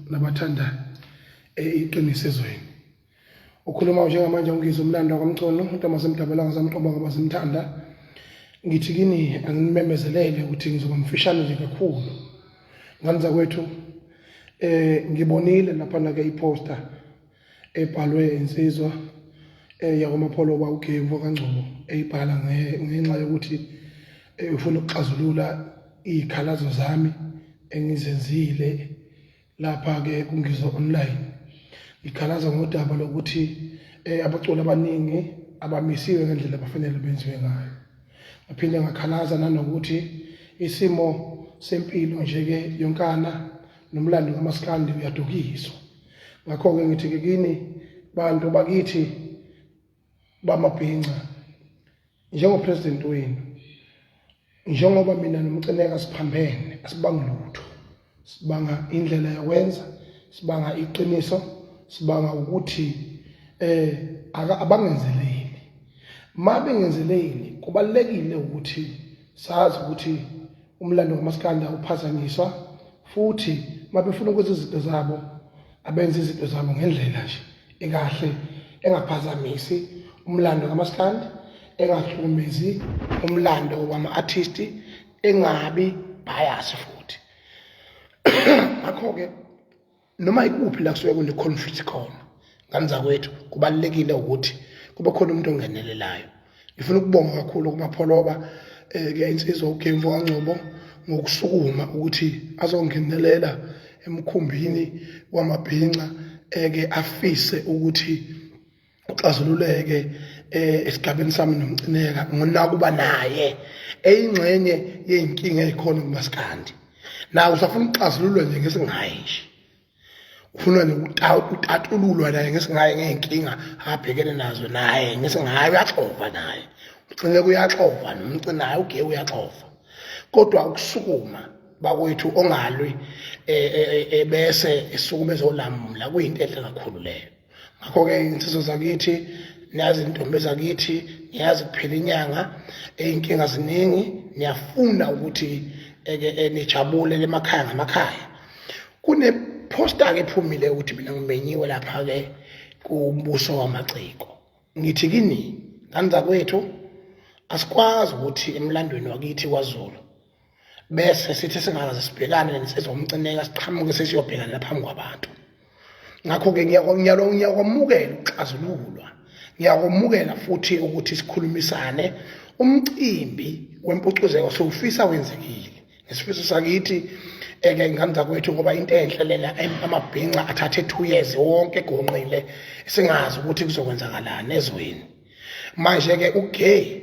nabathanda iqiniso ezweni. Ukhuluma njengamanje Ngizwe umlando kaMchunu uNtombazane Mdabelanga zamqoba ngabazimthanda. Ngithi kini anginimemezelele ukuthi ngizoba mfishane nje kakhulu. Nganza kwethu ngibonile lapha ke iposter ebhalwe insizwa yakwamapholo uKing kaNgcobo eyibhala ngenxa yokuthi ufuna ukuxazulula izikhalazo zami engizenzile lapha ke kuNgizwe online. Ikhalaza ngodaba lokuthi abaculi abaningi abamisiwe ngendlela abafanele benziwe ngayo. Ngaphinde ngakhalaza nanokuthi isimo sempilo nje ke yonkana nomlando kaMaskand uyadukiswa. Ngakho ke ngithi ke kini bantu bakithi bamabhinqa njengopresident wenu, njengoba mina nomcineka siphambene asibanga lutho, sibanga indlela yakwenza, sibanga iqiniso, sibanga ukuthi abangenzeleli. Mabengenzeleli kubalekile ukuthi sazi ukuthi umlando kaMaskand uphazanyiswa, futhi mabefuna ukwenza izinto zabo abenze izinto zabo ngendlela nje ekahle engaphazamisi umlando kaMaskand, engahlukumezi umlando wama-artist, engabi bias futhi. Ngakho ke noma ikuphi la kusuke kune conflict khona nganza kwethu kubalekile ukuthi kube khona umuntu ongenelelayo. Ngifuna ukubonga kakhulu kumapholoba ke insizwa uKing kaNgcobo ngokusukuma ukuthi azongenelela emkhumbini wamabhinqa ke afise ukuthi uxazululeke esigabeni sami nomcineka ngonakuba naye eyingxenye yeinkinga ezikhona kuMaskand. Na usafuna ukuxazululwa nje ngesingayi nje, ufuna ukutatululwa naye ngesingayi ngeenkinga abhekene nazo naye ngesingayi uyaxova naye, ucineka uyaxova nomcinayo uke uyaxova. Kodwa ukusukuma bakwethu ongalwi bese isukuma ezolamula kuyinto enhle kakhulu leyo. Ngakho ke insizwa zakithi niyazi intombi zakithi, niyazi kuphela inyanga inkinga ziningi, niyafuna ukuthi nijabule emakhaya ngamakhaya. Kune poster ke ephumile ukuthi mina ngimenyiwe lapha ke kumbuso wamaciko. Ngithi kini nganza kwethu asikwazi ukuthi emlandweni wakithi kwaZulu bese sithi singakaze sibhekane nensizwa umcineka siqhamuke sesiyobhekana laphambi kwabantu. Ngakho ke ngiyakwamukela ukuxazululwa, ngiyakwamukela futhi ukuthi sikhulumisane. Umcimbi wempucuzeko sowufisa wenzekile ngesifiso sakithi nganza kwethu ngoba into enhle lena amabhinqa athathe 2 years wonke egonqile singazi ukuthi kuzokwenzakalana ezweni. Manje ke uGay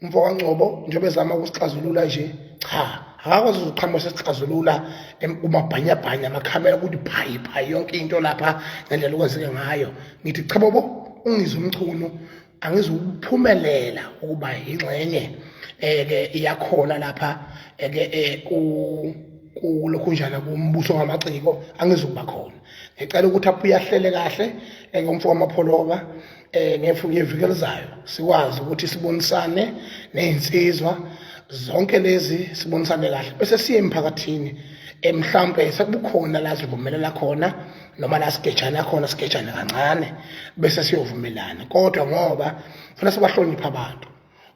umfo kaNgcobo njengoba ezama ukusixazulula nje cha akakwazi ukuqhamuka sesixazulula kumabhanyabhanya amakhamera ukuthi phayi yonke into lapha ngendlela okwenzeke ngayo. Ngithi cha bobo uNgizwe Mchunu angizukuphumelela ukuba ingxenye ke iyakhona lapha kulokhunjana kumbuso ngamaciko angizukuba khona. Ngicela ukuthi apho uyahlele kahle ngomfo wamapholoba ngeviki elizayo sikwazi ukuthi sibonisane nezinsizwa zonke lezi, sibonisane kahle bese siye emphakathini mhlambe sekubukhona la sivumelela khona noma la sigejana khona sigejana kancane bese siyovumelana. Kodwa ngoba kufanele sibahloniphe abantu,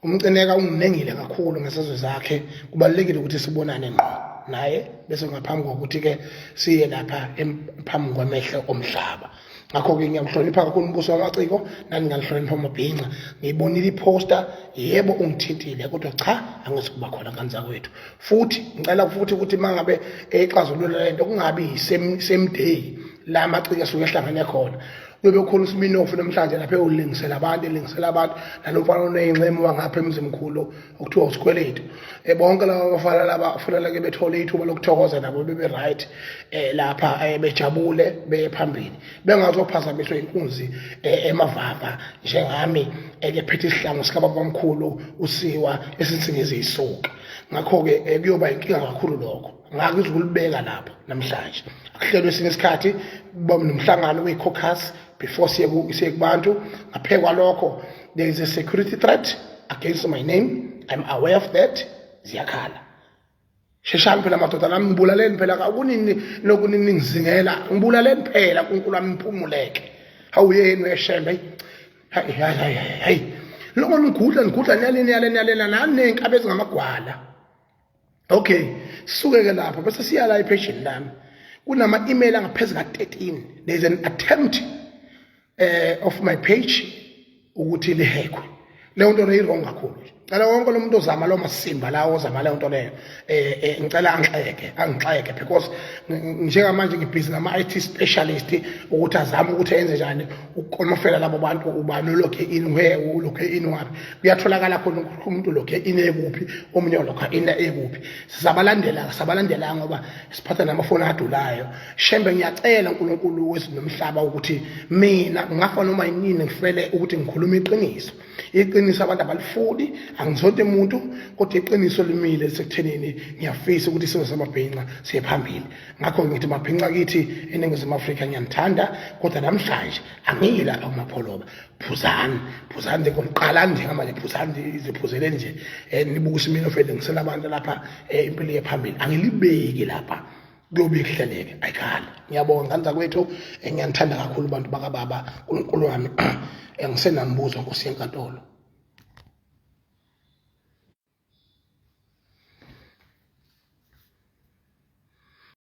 umcineka unginengile kakhulu ngesizwe zakhe, kubalekile ukuthi sibonane ngqo naye bese ngaphambi kokuthi ke siye lapha emphambi kwamehlo omhlaba. Ngakho ke ngiyamhlonipha kakhulu umbuso wamaciko, nani ngalihlonipha amabhinqa. Ngiyibonile iposter, yebo ungithintile kodwa cha angizikuba khona kanza kwethu. Futhi ngicela futhi ukuthi mangabe exazulula lento kungabi same day la amaciko asuke ehlangene khona. Kube khona uSminofu namhlanje lapha eyolingisela abantu nalomfana oneyinxemo wangapha emzimkhulu okuthiwa usikweletu. Bonke laba bafana laba kufanele ke bethole ithuba lokuthokoza nabo bebe right lapha bejabule beye phambili bengazophazamiswa inkunzi emavava njengami ekephethe isihlangu sikababa bamkhulu usiwa esitsingeze isuka. Ngakho ke kuyoba inkinga kakhulu lokho. Ngakuzokulibeka lapho namhlanje akuhlelwe esinye isikhathi kuba nomhlangano weCaucus before siye kubantu. Ngaphekwa lokho there is a security threat against my name, I'm aware of that. Ziyakhala sheshani phela madoda nami ngibulaleni phela akunini nokunini ngizingela ngibulaleni phela uNkulunkulu wami niphumuleke awuyeni weshembe hayi lokho ngigudla niyalena nani nenkabe ezingamagwala. Okay, sisuke ke lapho bese siya la epage lami kunama email angaphezulu ka13. There's an attempt of my page ukuthi lihackwe. Leyo nto leyi wrong kakhulu. Cela wonke lo muntu ozama lo masimba lawo ozama leyo nto leyo ngicela angixeke because njengamanje ngibhizi ngama IT specialist ukuthi azame ukuthi enze njani ukonofela labo bantu ubani lokhe in where ulokhe in wapi kuyatholakala khona umuntu lokhe in ekuphi omunye lokho in ekuphi sabalandela ngoba siphatha namafoni adulayo. Shembe ngiyacela uNkulunkulu wesinomhlaba ukuthi mina ngafa noma yini ngifele ukuthi ngikhuluma iqiniso abantu abalifuni angizonke umuntu kodwa iqiniso limile sekuthenini ngiyafisa ukuthi sizo samabhinqa siye phambili. Ngakho ngithi mabhinqa kithi eNingizimu Afrika ngiyanithanda kodwa namhlanje angiyila amapholoba phuzani ngokuqala nje ngamanje phuzani iziphuzeleni nje nibukusa mina ofele ngisela abantu lapha impilo yephambili angilibeki lapha kuyobe kuhleleke ayikhala. Ngiyabonga ngandza kwethu ngiyanithanda kakhulu abantu bakababa uNkulunkulu wami engisenambuzo Nkosi yenkantolo.